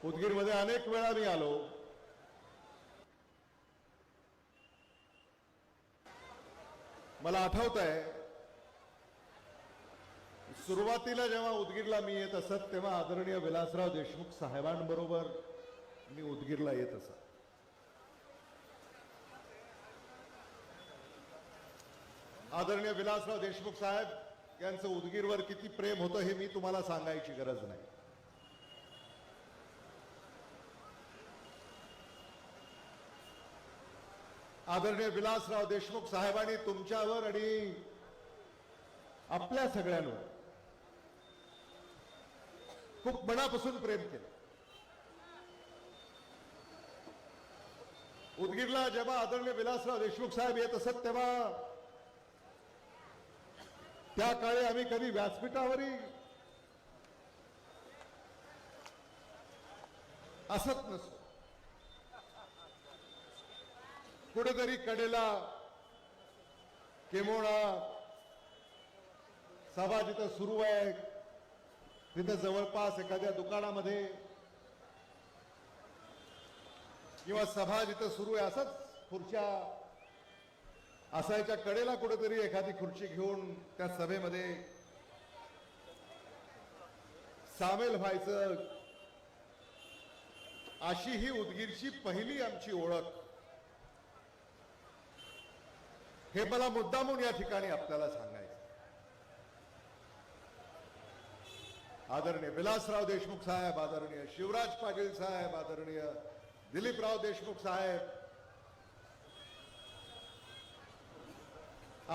उदगीरमध्ये अनेक वेळा मी आलो. मला आठवत आहे सुरुवातीला जेव्हा उदगीरला मी येत असत तेव्हा आदरणीय विलासराव देशमुख साहेबांबरोबर मी उदगीरला येत असत. आदरणीय विलासराव देशमुख साहेब यांचं उदगीरवर किती प्रेम होतं हे मी तुम्हाला सांगायची गरज नाही. आदरणीय विलासराव देशमुख साहेबांनी तुमच्यावर आणि आपल्या सगळ्यांवर खूप मनापासून प्रेम केलं. उदगीरला जेव्हा आदरणीय विलासराव देशमुख साहेब येत असत तेव्हा त्या काळी आम्ही कधी व्यासपीठावरही असत नसतो. कुठेतरी कडेला किंवा सभा जिथं सुरू आहे तिथं जवळपास एखाद्या दुकानामध्ये किंवा सभा जिथं सुरू आहे असंच खुर्च्या असायच्या कडेला कुठेतरी एखादी खुर्ची घेऊन त्या सभेमध्ये सामील व्हायचं. अशी ही उदगीरची पहिली आमची ओळख. हे मला मुद्दामून या ठिकाणी आपल्याला सांगायचं. आदरणीय विलासराव देशमुख साहेब, आदरणीय शिवराज पाटील साहेब, आदरणीय दिलीपराव देशमुख साहेब,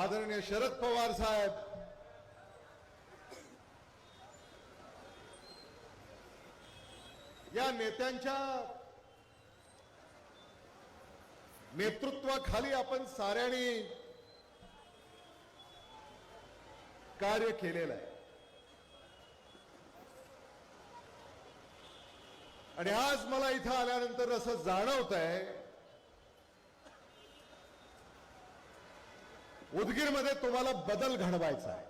आदरणीय शरद पवार साहेब, या नेत्यांच्या नेतृत्वाखाली आपण साऱ्यांनी कार्य केलेलं आहे. आणि आज मला इथं आल्यानंतर असं जाणवत आहे उदगीरमध्ये तुम्हाला बदल घडवायचा आहे.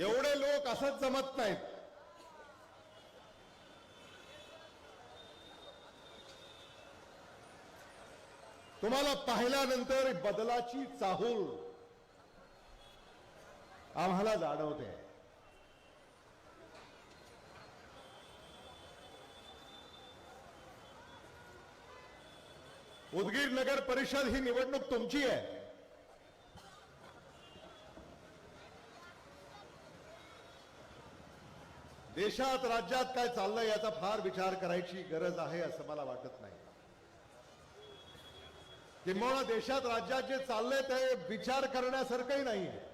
एवढे लोक असंच जमत नाहीत. तुम्हाला पाहिल्यानंतर बदलाची चाहूल आम्हाला जाणवते. उदगीर नगर परिषद ही निवडणूक तुमची आहे. देशात राज्यात काय चाललंय याचा फार विचार करायची गरज आहे असं मला वाटत नाही. किंवा देशात राज्यात जे चाललंय ते विचार करण्यासारखंही नाही आहे.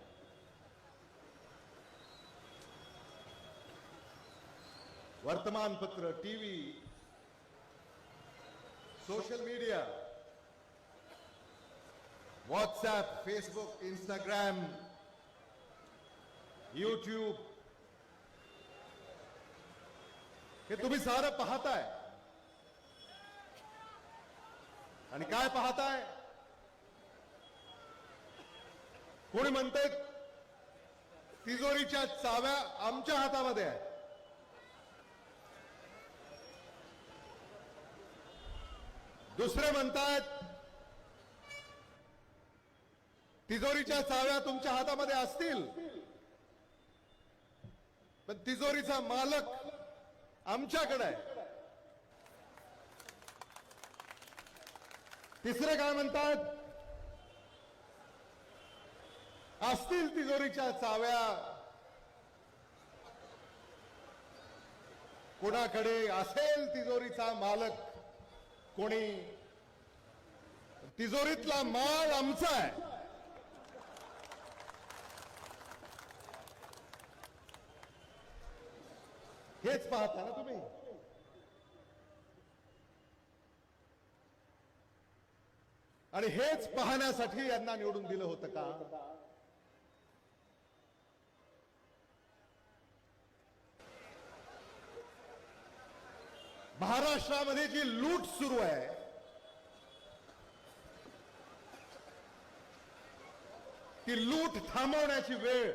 वर्तमानपत्र, TV, social media, WhatsApp, Facebook, Instagram, YouTube हे तुम्ही सारं पाहताय. आणि काय पाहताय? कोणी म्हणते तिजोरीच्या चाव्या आमच्या हातामध्ये आहेत. दुसरे म्हणतात तिजोरीच्या चाव्या तुमच्या हातामध्ये असतील पण तिजोरीचा मालक आमच्याकडे आहे. तिसरे काय म्हणतात असतील तिजोरीच्या चाव्या कोणाकडे असेल तिजोरीचा मालक कोणी, तिजोरीतला माल आमचा आहे. हेच पाहता ना तुम्ही. आणि हेच पाहण्यासाठी यांना निवडून दिलं होतं का? महाराष्ट्रामध्ये जी लूट सुरू आहे ती लूट थांबवण्याची वेळ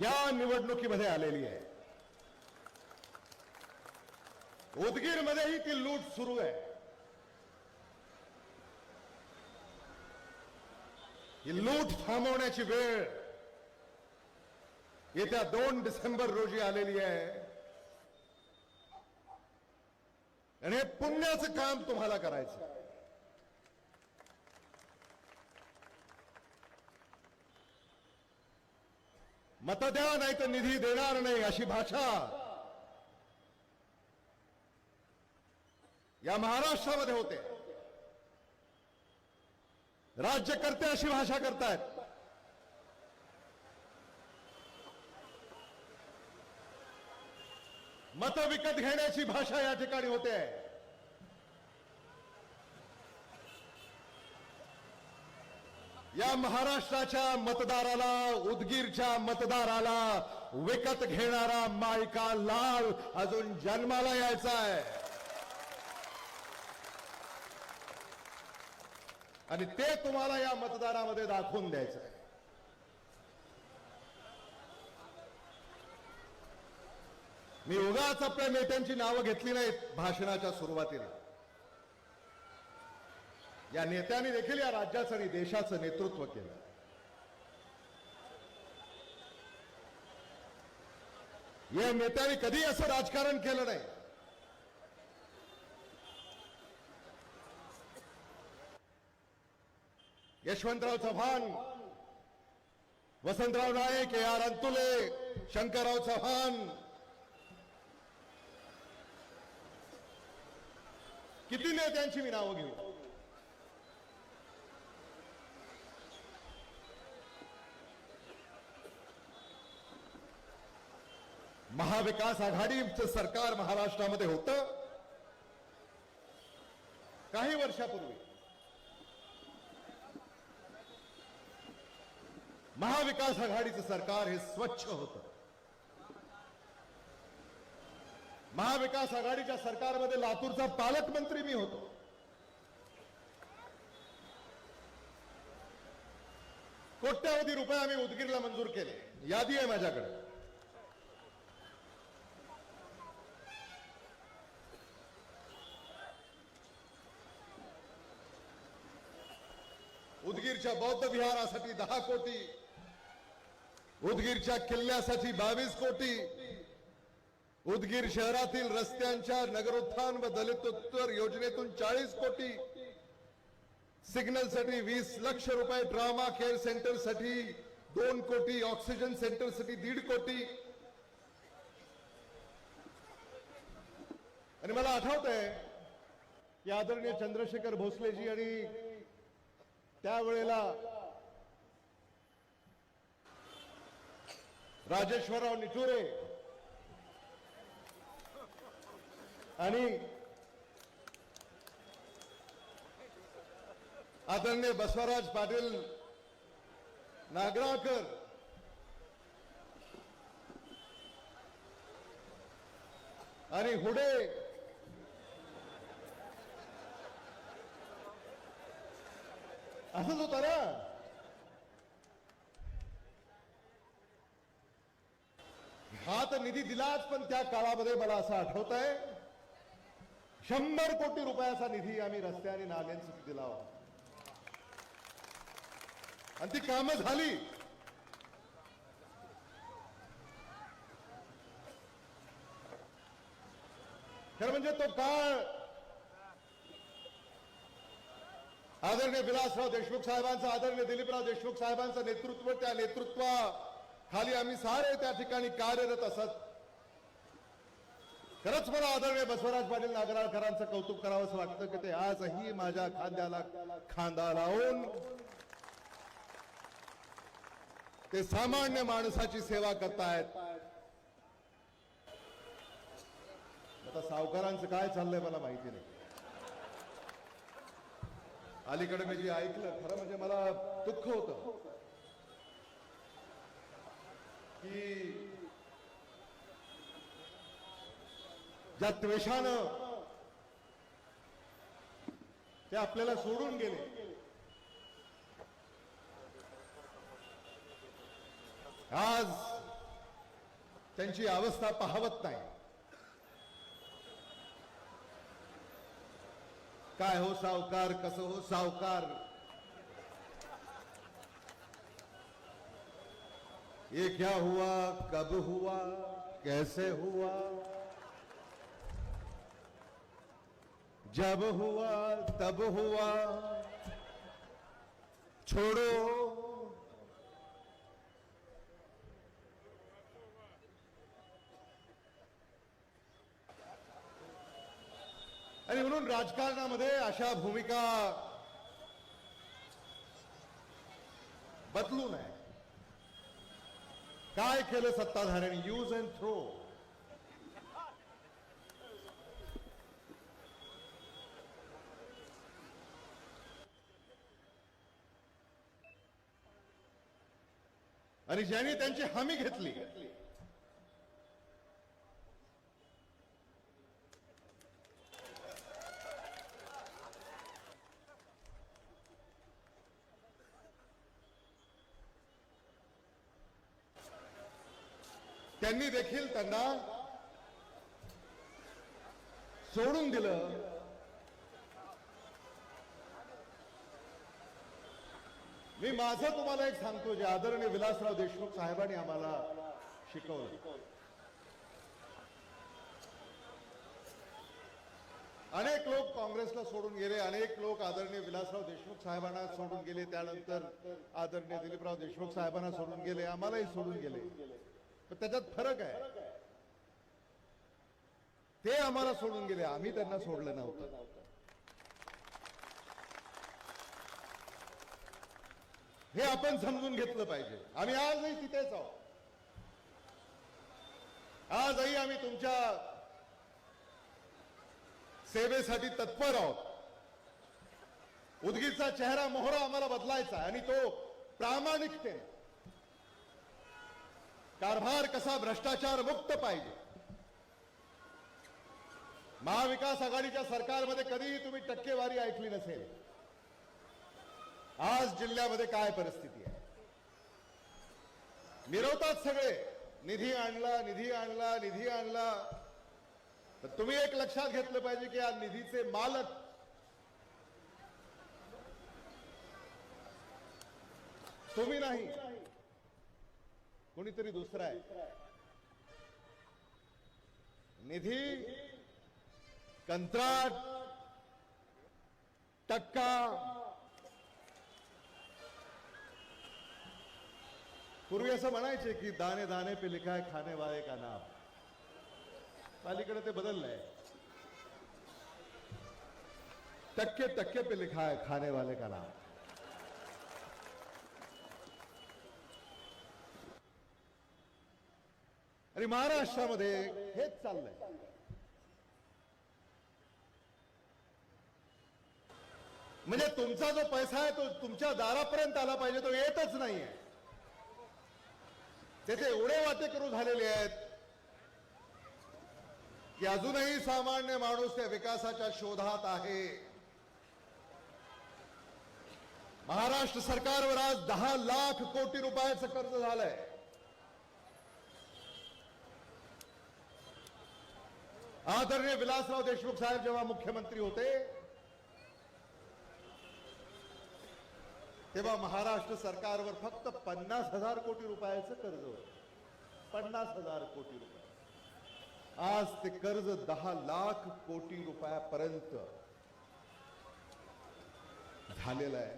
या निवडणुकीमध्ये आलेली आहे. उदगीरमध्येही ती लूट सुरू आहे. ही लूट थांबवण्याची वेळ येत्या 2 डिसेंबर रोजी आलेली आहे. आणि हे पुण्याचं काम तुम्हाला करायचं. मत द्या नाही तर निधी देणार नाही अशी भाषा या महाराष्ट्रामध्ये होते. राज्यकर्ते अशी भाषा करतायत. मत विकत घेण्याची भाषा या ठिकाणी होते. या महाराष्ट्राच्या मतदाराला, उदगीरच्या मतदाराला विकत घेणारा मायका लाल अजून जन्माला यायचा आहे. आणि ते तुम्हाला या मतदारामध्ये दाखवून द्यायचं आहे. मी उगाच आपल्या नेत्यांची नावं घेतली नाहीत भाषणाच्या सुरुवातीला. या नेत्यांनी देखील या राज्याचं आणि देशाचं नेतृत्व केलं. या नेत्यांनी कधी असं राजकारण केलं नाही. यशवंतराव चव्हाण, वसंतराव नाईक, AR अंतुले, शंकरराव चव्हाण, किती नेत्यांची मी नावं घेऊ. महाविकास आघाडीचं सरकार महाराष्ट्रामध्ये होतं काही वर्षापूर्वी. महाविकास आघाडीचं सरकार हे स्वच्छ होतं. महाविकास आघाडीच्या सरकारमध्ये लातूरचा पालकमंत्री मी होतो. कोट्यावधी रुपये आम्ही उदगीरला मंजूर केले. यादी आहे माझ्याकडे. उदगीरच्या बौद्ध विहारासाठी 10 कोटी, उदगीरच्या किल्ल्यासाठी 22 कोटी, उदगीर शहरातील रस्त्यांच्या नगरोत्थान व दलितोत्तर योजनेतून 40 कोटी, सिग्नलसाठी 20 लाख रुपये, ड्रामा केअर सेंटरसाठी 2 कोटी, ऑक्सिजन सेंटरसाठी 1.5 कोटी. आणि मला आठवतंय की आदरणीय चंद्रशेखर भोसलेजी आणि त्यावेळेला राजेश्वरराव निठुरे आणि आदरणीय बसवराज पाटील नागराळकर आणि हुडे असंच होतं ना. हा तर निधी दिलाच, पण त्या काळामध्ये मला असं आठवत आहे 100 कोटी रुपयाचा निधी आम्ही रस्ते आणि नाल्यांसाठी दिला होता. आणि ती कामं झाली. खरं म्हणजे तो काळ आदरणीय विलासराव देशमुख साहेबांचं, आदरणीय दिलीपराव देशमुख साहेबांचं नेतृत्व, त्या नेतृत्वाखाली आम्ही सारे त्या ठिकाणी कार्यरत असत. खरंच मला आदरणीय बसवराज पाटील नागराळकरांचं कौतुक करावंसं वाटतं की ते आजही माझ्या खांद्याला खांदा लावून ते सामान्य माणसाची सेवा करतायत. आता सावकारांचं काय चाललंय मला माहिती नाही. अलीकडे मी जे ऐकलं, खरं म्हणजे मला दुःख होतं की ज्या त्वेषानं ते आपल्याला सोडून गेले, आज त्यांची अवस्था पाहवत नाही. काय हो सावकार, कसं हो सावकार, ये क्या हुआ, कब हुआ, कैसे हुआ, जब हुआ तब हुआ, छोड़ो. आणि म्हणून राजकारणामध्ये अशा भूमिका बदलू नये. काय केलं सत्ताधाऱ्यांनी? Use and throw. आणि ज्यांनी त्यांची हमी घेतली त्यांनी देखील त्यांना सोडून दिलं. मी माझं तुम्हाला एक सांगतो, जे आदरणीय विलासराव देशमुख साहेबांनी आम्हाला शिकवलं. अनेक लोक काँग्रेसला सोडून गेले, अनेक लोक आदरणीय विलासराव देशमुख साहेबांना सोडून गेले, त्यानंतर आदरणीय दिलीपराव देशमुख साहेबांना सोडून गेले, आम्हालाही सोडून गेले. पण त्याच्यात फरक आहे. ते आम्हाला सोडून गेले, आम्ही त्यांना सोडलं नव्हतं. हे आपण समजून घेतलं पाहिजे. आम्ही आजही तिथेच आहोत. आजही आम्ही तुमच्या सेवेसाठी तत्पर आहोत. उदगीरचा चेहरा मोहरा आम्हाला बदलायचा आहे आणि तो प्रामाणिकतेने, कारभार कसा भ्रष्टाचार मुक्त पाहिजे. महाविकास आघाडीच्या सरकारमध्ये कधीही तुम्ही टक्केवारी ऐकली नसेल. आज जिल्ह्यामध्ये काय परिस्थिती आहे? मिरवतात सगळे, निधी आणला, निधी आणला, निधी आणला. तर तुम्ही एक लक्षात घेतलं पाहिजे की या निधीचे मालक तुम्ही नाही, कोणीतरी दुसरा आहे. निधी, कंत्राट, टक्का, पूर्वी असं म्हणायचे की दाने दाने पे लिखा है खाने वाले का नाम. अलीकडे ते बदललंय. टक्के टक्के पे लिखा है खाने वाले का नाम. आणि महाराष्ट्रामध्ये हेच चाललंय. म्हणजे तुमचा जो पैसा आहे तो तुमच्या दारापर्यंत आला पाहिजे, तो येतच नाहीये. त्याचे एवढे वाटेकरू झालेले आहेत की अजूनही सामान्य माणूस त्या विकासाच्या शोधात आहे. महाराष्ट्र सरकारवर आज 10 लाख कोटी रुपयाचं कर्ज झालंय. आदरणीय विलासराव देशमुख साहेब जेव्हा मुख्यमंत्री होते तेव्हा महाराष्ट्र सरकारवर फक्त 50,000 कोटी रुपयाचं कर्ज होतं. 50,000 कोटी रुपये. आज ते कर्ज 10 लाख कोटी रुपयापर्यंत झालेलं आहे.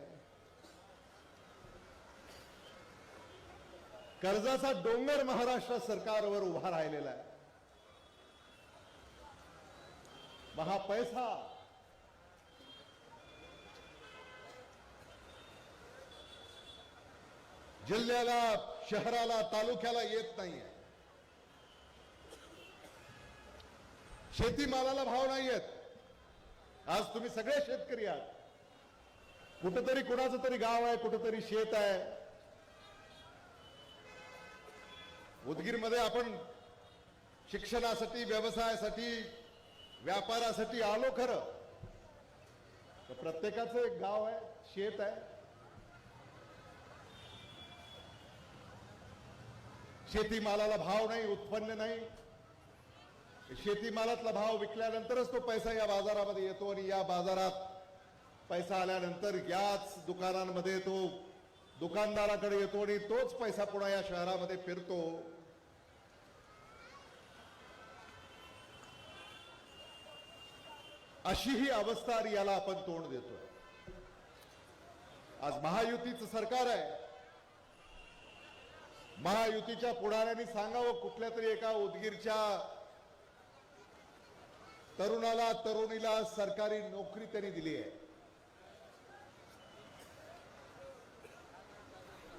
कर्जाचा डोंगर महाराष्ट्र सरकारवर उभा राहिलेला आहे. महापैसा जिल्ह्याला, शहराला, तालुक्याला येत नाहीये. शेतीमालाला भाव नाहीयेत. आज तुम्ही सगळे शेतकरी आहात. कुठेतरी कुणाचं तरी गाव आहे, कुठेतरी शेत आहे. उदगीरमध्ये आपण शिक्षणासाठी, व्यवसायासाठी, व्यापारासाठी आलो खरं, तर प्रत्येकाचं एक गाव आहे, शेत आहे. शेतीमालाला भाव नाही, उत्पन्न नाही. शेतीमालातला भाव विकल्यानंतरच तो पैसा या बाजारामध्ये येतो आणि या बाजारात पैसा आल्यानंतर याच दुकानांमध्ये तो दुकानदाराकडे येतो आणि तोच पैसा पुन्हा या शहरामध्ये फिरतो. अशी ही अवस्था आणि याला आपण तोंड देतोय. आज महायुतीचं सरकार आहे. महायुतीच्या पुढाऱ्यांनी सांगावं, कुठल्या तरी एका उदगीरच्या तरुणाला तरुणीला सरकारी नोकरी त्यांनी दिली आहे.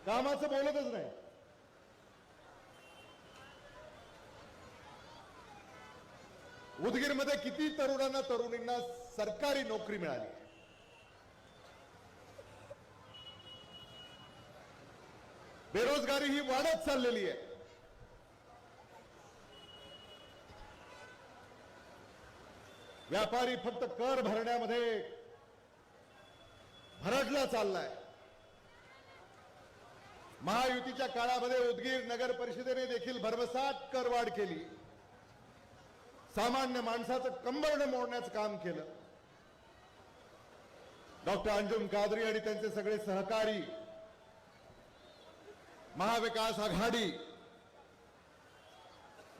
कामाचं बोलतच नाही. उदगीरमध्ये किती तरुणांना तरुणींना सरकारी नोकरी मिळाली. बेरोजगारी ही वाढत चाललेली आहे. व्यापारी फक्त कर भरण्यामध्ये भरडला चाललाय. महायुतीच्या काळामध्ये उदगीर नगर परिषदेने देखील भरमसाठ करवाढ केली. सामान्य माणसाचं कंबरडं मोडण्याचं काम केलं. डॉक्टर अंजुम कादरी आणि त्यांचे सगळे सहकारी, महाविकास आघाडी,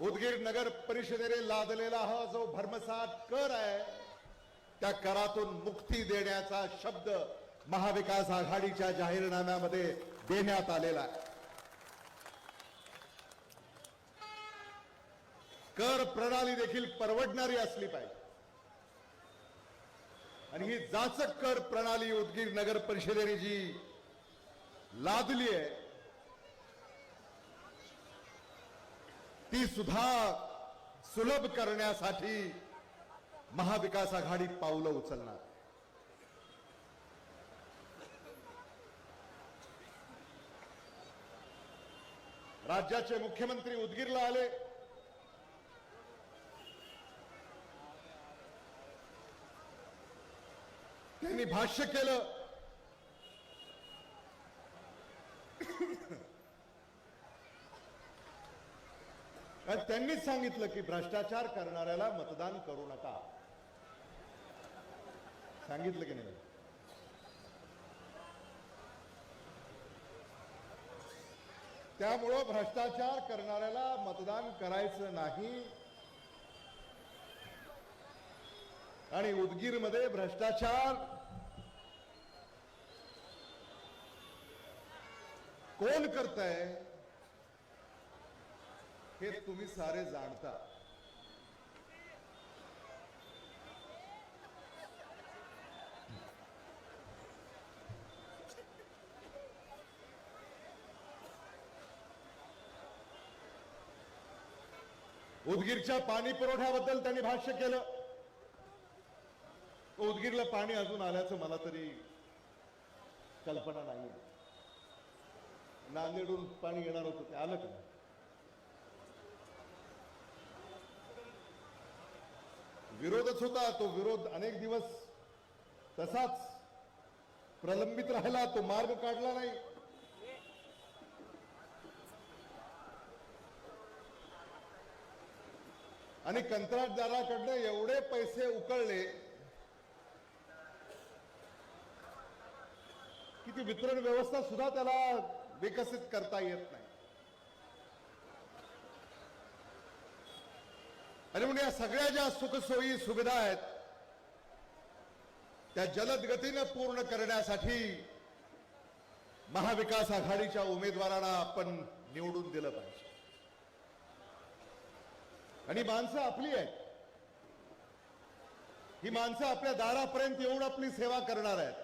उदगीर नगर परिषदेने लादलेला हा जो भरमसाठ कर आहे, त्या करातून मुक्ती देण्याचा शब्द महाविकास आघाडीच्या जाहीरनाम्यामध्ये देण्यात आलेला आहे. कर प्रणाली देखील परवडणारी असली पाहिजे आणि ही जाचक कर प्रणाली उदगीर नगर परिषदेने जी लादली आहे ती सुद्धा सुलभ करण्यासाठी महाविकास आघाडी पावलं उचलणार. राज्याचे मुख्यमंत्री उदगीरला आले. त्यांनी भाष्य केलं. त्यांनीच सांगितलं की भ्रष्टाचार करणाऱ्याला मतदान करू नका. सांगितलं की नाही? त्यामुळं भ्रष्टाचार करणाऱ्याला मतदान करायचं नाही. आणि उदगीरमध्ये भ्रष्टाचार कोण करतंय हे तुम्ही सारे जाणता. उदगीरच्या पाणी पुरवठ्याबद्दल त्यांनी भाष्य केलं. उदगीरला पाणी अजून आल्याचं मला तरी कल्पना नाही. नांदेडून पाणी येणार होतं, ते आलं का? विरोधच होता. तो विरोध अनेक दिवस तसाच प्रलंबित राहिला. तो मार्ग काढला नाही. आणि कंत्राटदाराकडनं एवढे पैसे उकळले की ती वितरण व्यवस्था सुद्धा त्याला विकसित करता येत नाही. आणि म्हणून या सगळ्या ज्या सुखसोयी सुविधा आहेत त्या जलद गतीने पूर्ण करण्यासाठी महाविकास आघाडीच्या उमेदवारांना आपण निवडून दिलं पाहिजे. आणि माणसं आपली आहेत. ही माणसं आपल्या दारापर्यंत येऊन आपली सेवा करणार आहेत.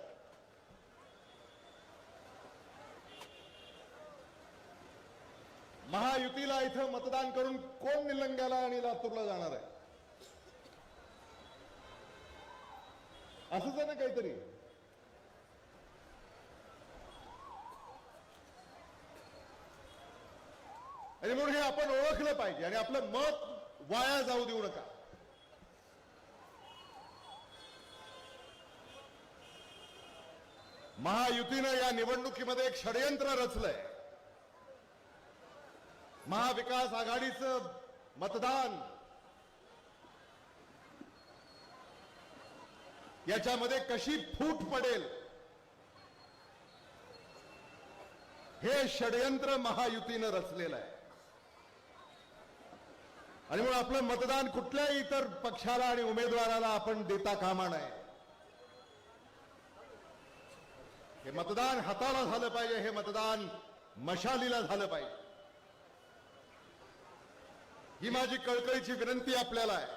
महायुतीला इथं मतदान करून कोण निलंग्याला आणि लातूरला जाणार आहे? असंच आहे ना काहीतरी. आणि म्हणून हे आपण ओळखलं पाहिजे आणि आपलं मत वाया जाऊ देऊ नका. महायुतीनं या निवडणुकीमध्ये एक षडयंत्र रचलंय. महाविकास आघाडीचं मतदान याच्यामध्ये कशी फूट पडेल हे षडयंत्र महायुतीनं रचलेलं आहे. आणि म्हणून आपलं मतदान कुठल्याही इतर पक्षाला आणि उमेदवाराला आपण देता कामा नये. हे मतदान हाताला झालं पाहिजे, हे मतदान मशालीला झालं पाहिजे. ही माझी कळकळीची विनंती आपल्याला आहे.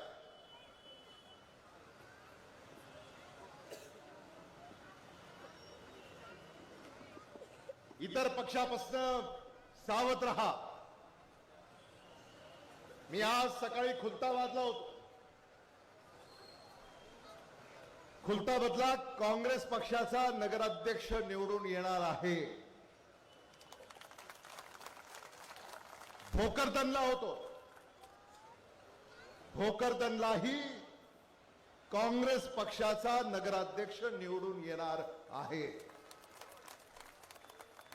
इतर पक्षापासून सावध रहा. मी आज सकाळी खुलताबादला होतो. खुलताबादला काँग्रेस पक्षाचा नगराध्यक्ष निवडून येणार आहे. भोकरदनला होतो. भोकरदनलाही काँग्रेस पक्षाचा नगराध्यक्ष निवडून येणार आहे.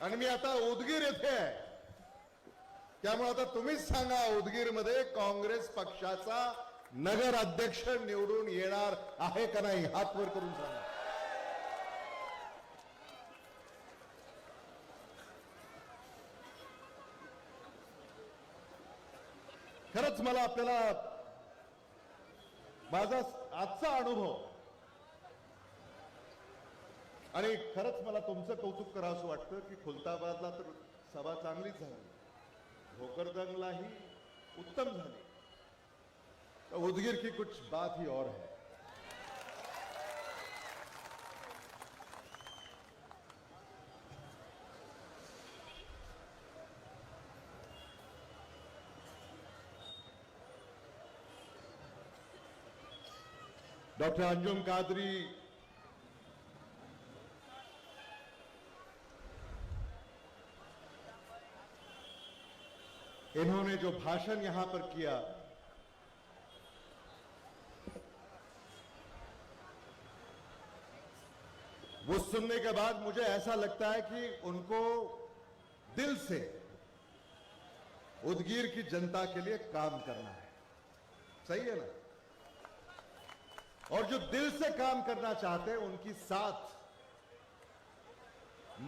आणि मी आता उदगीर येथे आहे. त्यामुळे आता तुम्हीच सांगा, उदगीरमध्ये काँग्रेस पक्षाचा नगराध्यक्ष निवडून येणार आहे का नाही? हात वर करून सांगा. खरंच मला आपल्याला माझा आजचा अनुभव आणि खरंच मला तुमचं कौतुक करावं असं वाटतं की खुलताबादला तर सभा चांगलीच झाली, भोकरदनलाही उत्तम झाली. उदगीर की कुछ बात ही और है. डॉक्टर अंजुम कादरी इन्होंने जो भाषण यहां पर किया, वो सुनने के बाद मुझे ऐसा लगता है कि उनको दिल से उदगीर की जनता के लिए काम करना है. सही है ना? और जो दिल से काम करना चाहते हैं उनकी साथ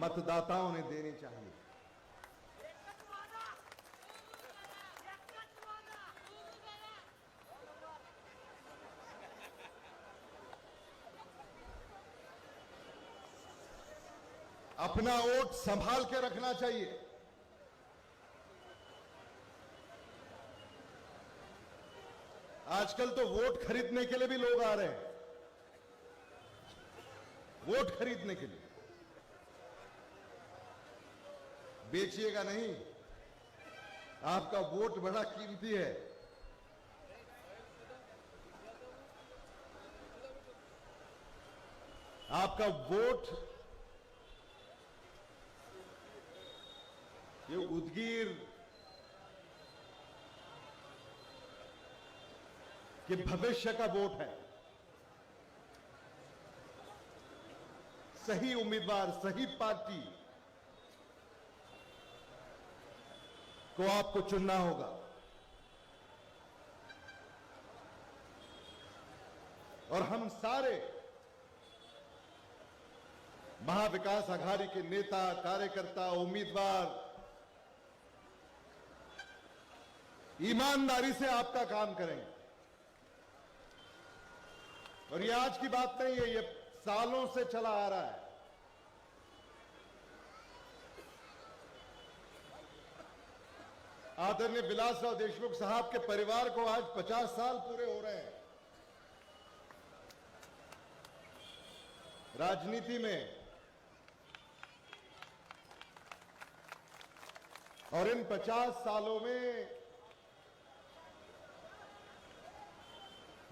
मतदाताओं ने देनी चाहिए. अपना वोट संभाल के रखना चाहिए. आजकल तो वोट खरीदने के लिए भी लोग आ रहे हैं. वोट खरीदने के लिए. बेचिएगा नहीं. आपका वोट बड़ा कीमती है. आपका वोट ये उदगीर के भविष्य का वोट है. सही उम्मीदवार, सही पार्टी को आपको चुनना होगा. और हम सारे महाविकास आघाड़ी के नेता, कार्यकर्ता, उम्मीदवार ईमानदारी से आपका काम करेंगे. और ये आज की बात नहीं है, ये सालों से चला आ रहा है. आदरणीय विलासराव देशमुख साहब के परिवार को आज 50 साल पूरे हो रहे हैं राजनीति में. और इन 50 सालों में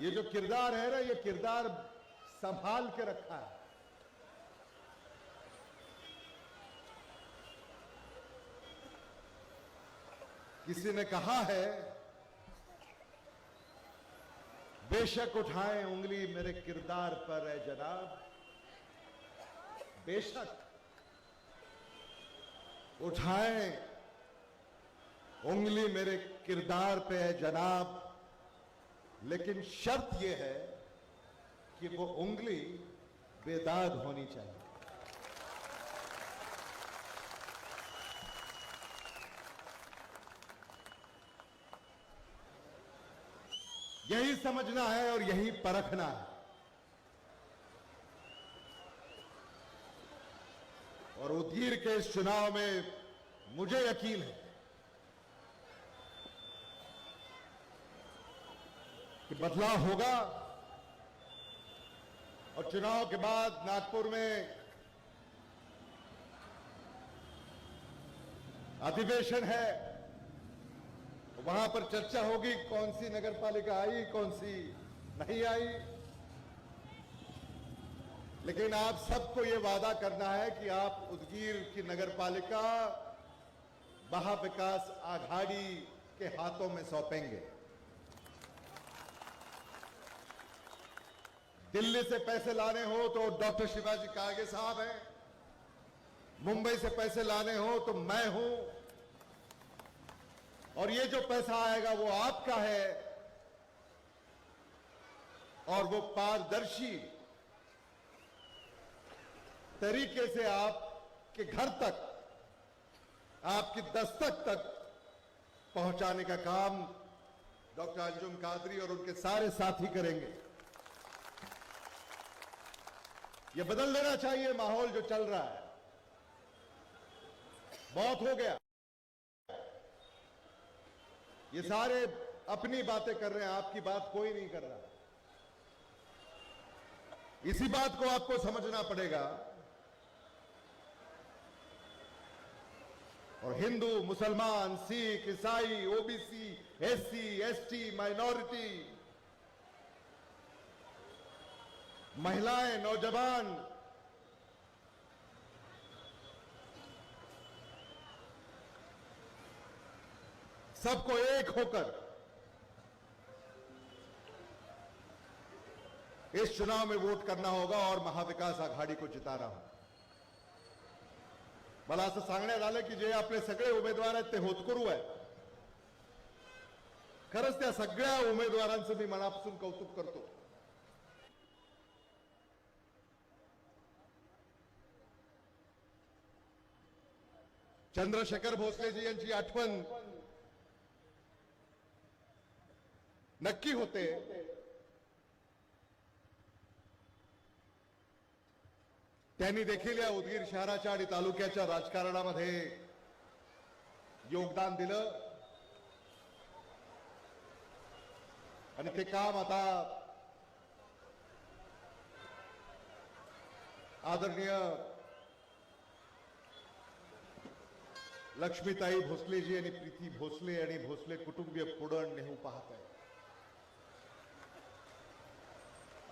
ये जो किरदार है ना, ये किरदार संभाल के रखा है. किसी ने कहा है, बेशक उठाएं उंगली मेरे किरदार पर है जनाब, बेशक उठाएं उंगली मेरे किरदार पे है जनाब, लेकिन शर्त यह है कि वो उंगली बेदाग होनी चाहिए। यही समझना है और यही परखना है। और उदगीर के इस चुनाव में मुझे यकीन है कि बदलाव होगा और चुनाव के बाद नागपुर में अधिवेशन है, वहां पर चर्चा होगी कौन सी नगरपालिका आई, कौन सी नहीं आई। लेकिन आप सबको यह वादा करना है कि आप उदगीर की नगरपालिका महाविकास आघाड़ी के हाथों में सौंपेंगे। दिल्ली से पैसे लाने हो तो डॉक्टर शिवाजी कागे साहब हैं, मुंबई से पैसे लाने हो तो मैं हूं, और ये जो पैसा आएगा वो आपका है, और वो पारदर्शी तरीके से आपके घर तक, आपकी दस्तक तक पहुंचाने का काम डॉक्टर अंजुम कादरी और उनके सारे साथी करेंगे। ये बदल देना चाहिए माहौल जो चल रहा है। बहुत हो गया, ये सारे अपनी बातें कर रहे हैं, आपकी बात कोई नहीं कर रहा। इसी बात को आपको समझना पड़ेगा। और हिंदू, मुसलमान, सिख, ईसाई, ओबीसी, एससी, एसटी, माइनॉरिटी, महिलाएं, नौजवान, सबको एक होकर इस चुनाव में वोट करना होगा और महाविकास आघाडी को जिताना होगा। मला असं सांगण्यात आलं की जे आपले सगळे उमेदवार आहेत ते होतकरू आहेत. खरंच त्या सगळ्या उमेदवारांचं मी मनापासून कौतुक करतो. चंद्रशेखर भोसलेजी यांची आठवण नक्की होते. त्यांनी देखील या उदगीर शहराच्या आणि तालुक्याच्या राजकारणामध्ये योगदान दिलं आणि ते काम आता आदरणीय लक्ष्मीताई भोसलेजी आणि प्रीती भोसले आणि भोसले कुटुंबीय पुढे नेऊ पाहत आहे.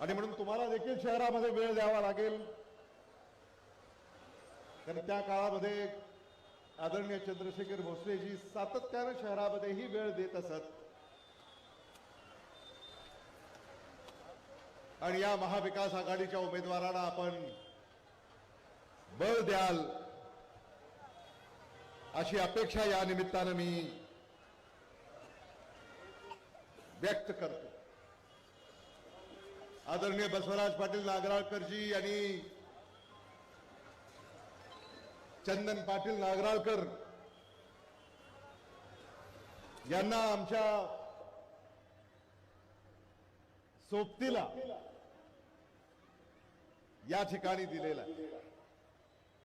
आणि म्हणून तुम्हाला देखील शहरामध्ये वेळ द्यावा लागेल. कारण त्या काळामध्ये आदरणीय चंद्रशेखर भोसलेजी सातत्याने शहरामध्येही वेळ देत असत. आणि या महाविकास आघाडीच्या उमेदवारांना आपण बळ द्याल अशी अपेक्षा या निमित्ताने मी व्यक्त करतो. आदरणीय बसवराज पाटील नागराळकरजी आणि चंदन पाटील नागराळकर यांना आमच्या सोबतीला या ठिकाणी दिलेला आहे.